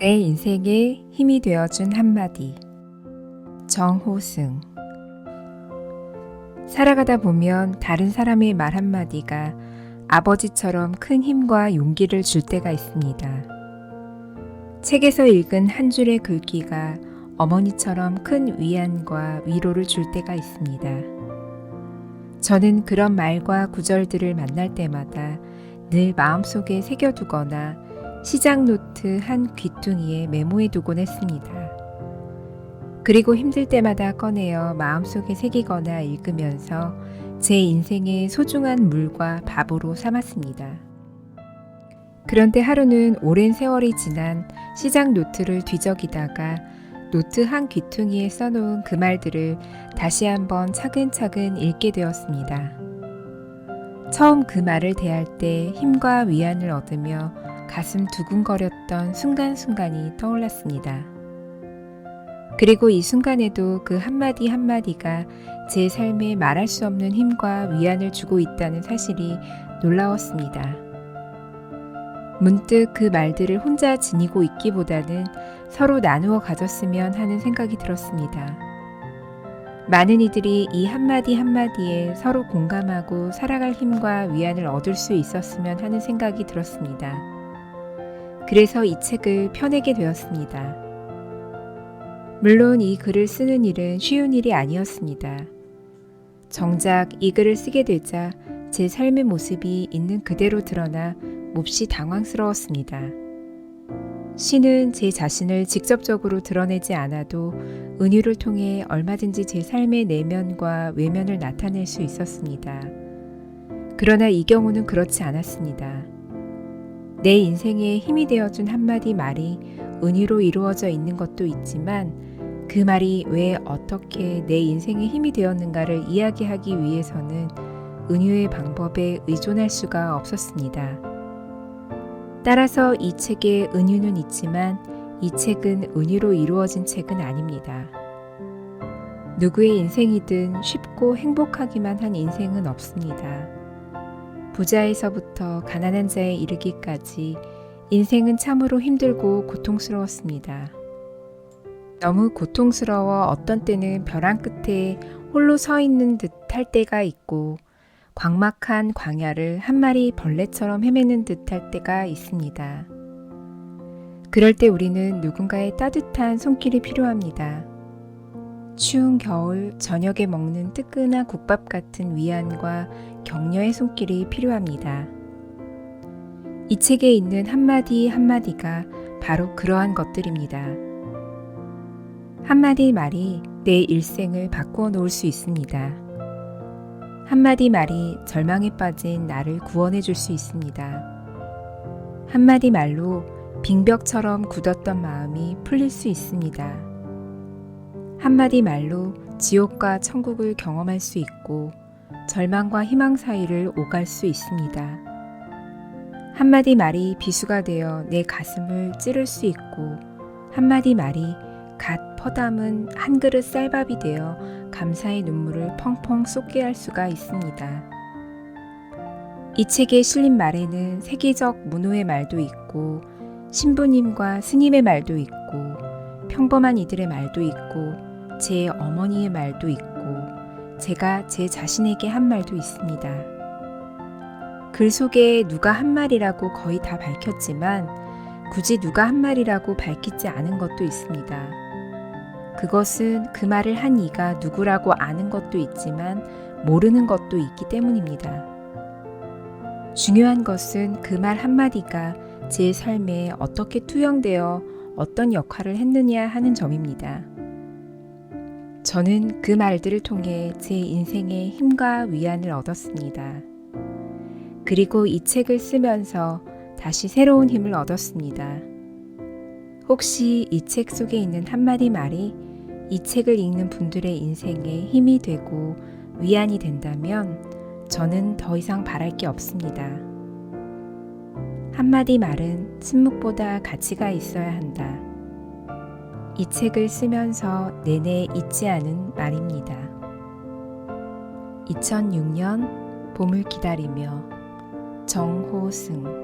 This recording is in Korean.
내 인생에 힘이 되어준 한마디. 정호승. 살아가다 보면 다른 사람의 말 한마디가 아버지처럼 큰 힘과 용기를 줄 때가 있습니다. 책에서 읽은 한 줄의 글귀가 어머니처럼 큰 위안과 위로를 줄 때가 있습니다. 저는 그런 말과 구절들을 만날 때마다 늘 마음속에 새겨두거나 시작 노트 한 귀퉁이에 메모해두곤 했습니다. 그리고 힘들 때마다 꺼내어 마음속에 새기거나 읽으면서 제 인생의 소중한 물과 밥으로 삼았습니다. 그런데 하루는 오랜 세월이 지난 시작 노트를 뒤적이다가 노트 한 귀퉁이에 써놓은 그 말들을 다시 한번 차근차근 읽게 되었습니다. 처음 그 말을 대할 때 힘과 위안을 얻으며 가슴 두근거렸던 순간순간이 떠올랐습니다. 그리고 이 순간에도 그 한마디 한마디가 제 삶에 말할 수 없는 힘과 위안을 주고 있다는 사실이 놀라웠습니다. 문득 그 말들을 혼자 지니고 있기보다는 서로 나누어 가졌으면 하는 생각이 들었습니다. 많은 이들이 이 한마디 한마디에 서로 공감하고 살아갈 힘과 위안을 얻을 수 있었으면 하는 생각이 들었습니다. 그래서 이 책을 펴내게 되었습니다. 물론 이 글을 쓰는 일은 쉬운 일이 아니었습니다. 정작 이 글을 쓰게 되자 제 삶의 모습이 있는 그대로 드러나 몹시 당황스러웠습니다. 시는 제 자신을 직접적으로 드러내지 않아도 은유를 통해 얼마든지 제 삶의 내면과 외면을 나타낼 수 있었습니다. 그러나 이 경우는 그렇지 않았습니다. 내 인생에 힘이 되어준 한마디 말이 은유로 이루어져 있는 것도 있지만 그 말이 왜 어떻게 내 인생에 힘이 되었는가를 이야기하기 위해서는 은유의 방법에 의존할 수가 없었습니다. 따라서 이 책에 은유는 있지만 이 책은 은유로 이루어진 책은 아닙니다. 누구의 인생이든 쉽고 행복하기만 한 인생은 없습니다. 부자에서부터 가난한 자에 이르기까지 인생은 참으로 힘들고 고통스러웠습니다. 너무 고통스러워 어떤 때는 벼랑 끝에 홀로 서 있는 듯 할 때가 있고 광막한 광야를 한 마리 벌레처럼 헤매는 듯 할 때가 있습니다. 그럴 때 우리는 누군가의 따뜻한 손길이 필요합니다. 추운 겨울 저녁에 먹는 뜨끈한 국밥 같은 위안과 격려의 손길이 필요합니다. 이 책에 있는 한마디 한마디가 바로 그러한 것들입니다. 한마디 말이 내 일생을 바꾸어 놓을 수 있습니다. 한마디 말이 절망에 빠진 나를 구원해 줄 수 있습니다. 한마디 말로 빙벽처럼 굳었던 마음이 풀릴 수 있습니다. 한마디 말로 지옥과 천국을 경험할 수 있고 절망과 희망 사이를 오갈 수 있습니다. 한마디 말이 비수가 되어 내 가슴을 찌를 수 있고 한마디 말이 갓 퍼담은 한 그릇 쌀밥이 되어 감사의 눈물을 펑펑 쏟게 할 수가 있습니다. 이 책에 실린 말에는 세계적 문호의 말도 있고 신부님과 스님의 말도 있고 평범한 이들의 말도 있고 제 어머니의 말도 있고 제가 제 자신에게 한 말도 있습니다. 글 속에 누가 한 말이라고 거의 다 밝혔지만 굳이 누가 한 말이라고 밝히지 않은 것도 있습니다. 그것은 그 말을 한 이가 누구라고 아는 것도 있지만 모르는 것도 있기 때문입니다. 중요한 것은 그 말 한마디가 제 삶에 어떻게 투영되어 어떤 역할을 했느냐 하는 점입니다. 저는 그 말들을 통해 제 인생에 힘과 위안을 얻었습니다. 그리고 이 책을 쓰면서 다시 새로운 힘을 얻었습니다. 혹시 이 책 속에 있는 한마디 말이 이 책을 읽는 분들의 인생에 힘이 되고 위안이 된다면 저는 더 이상 바랄 게 없습니다. 한마디 말은 침묵보다 가치가 있어야 한다. 이 책을 쓰면서 내내 잊지 않은 말입니다. 2006년 봄을 기다리며 정호승.